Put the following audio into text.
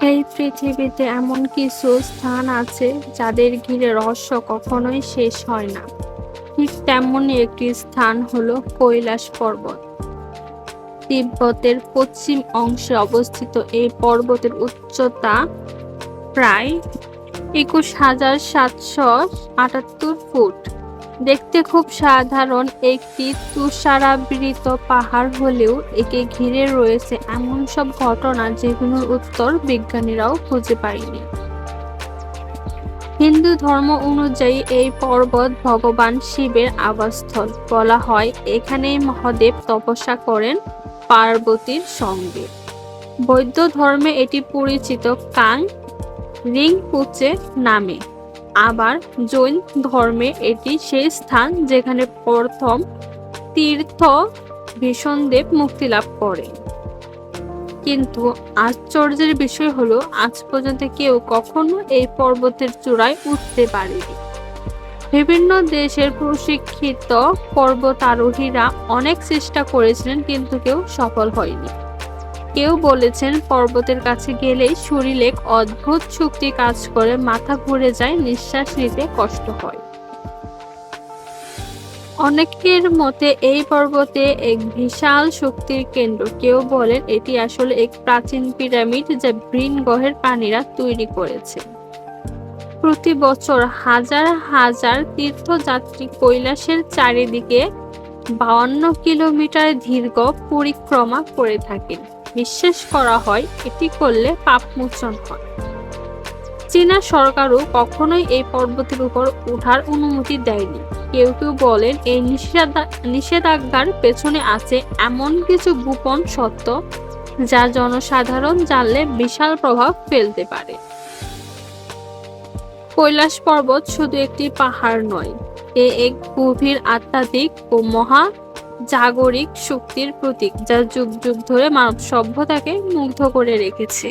এই পৃথিবীতে এমন কিছু স্থান আছে যাদের ঘিরে রহস্য কখনোই শেষ হয় না। ঠিক তেমনই একটি স্থান হলো কৈলাস পর্বত। তিব্বতের পশ্চিম অংশে অবস্থিত এই পর্বতের উচ্চতা প্রায় ২১,৭৭৮ ফুট। দেখতে খুব সাধারণ একটি তুষারাবৃত পাহাড় হলেও একে ঘিরে রয়েছে এমন সব ঘটনা যেগুলোর উত্তর বিজ্ঞানীরাও খুঁজে পায়নি। হিন্দু ধর্ম অনুযায়ী এই পর্বত ভগবান শিবের আবাসস্থল। বলা হয় এখানেই মহাদেব তপস্যা করেন পার্বতীর সঙ্গে। বৌদ্ধ ধর্মে এটি পরিচিত কাং রিংপুচে নামে। আবার জৈন ধর্মে এটি সেই স্থান যেখানে প্রথম তীর্থ ভীষণদেব মুক্তি লাভ করেন। কিন্তু আশ্চর্যের বিষয় হলো আজ পর্যন্ত কেউ কখনো এই পর্বতের চূড়ায় উঠতে পারেনি। বিভিন্ন দেশের প্রশিক্ষিত পর্বতারোহীরা অনেক চেষ্টা করেছিলেন কিন্তু কেউ সফল হয়নি। কেউ বলেছেন পর্বতের কাছে গেলেই শরীরে এক অদ্ভুত শক্তি কাজ করে, মাথা ঘুরে যায়, নিঃশ্বাস নিতে কষ্ট হয়। অনেকের মতে এই পর্বতে এক বিশাল শক্তির কেন্দ্র। কেউ বলেন এটি আসলে এক প্রাচীন পিরামিড যা ভিন গ্রহের প্রাণীরা তৈরি করেছে। প্রতি বছর হাজার হাজার তীর্থযাত্রী কৈলাসের চারিদিকে ৫২ কিলোমিটার দীর্ঘ পরিক্রমা করে থাকেন। বিশ্বাস করা হয় এটি করলে পাপমোচন হয়। চীনা সরকারও কখনোই এই পর্বতের উপর ওঠার অনুমতি দেয়নি। কেউ কেউ বলেন এই নিষেধাজ্ঞার পেছনে আছে এমন কিছু গোপন সত্য যা জনসাধারণ জানলে বিশাল প্রভাব ফেলতে পারে। কৈলাস পর্বত শুধু একটি পাহাড় নয়, এক গভীর আধ্যাত্মিক ও মহাজাগরিক শক্তির প্রতীক যা যুগ যুগ ধরে মানব সভ্যতাকে মুগ্ধ করে রেখেছে।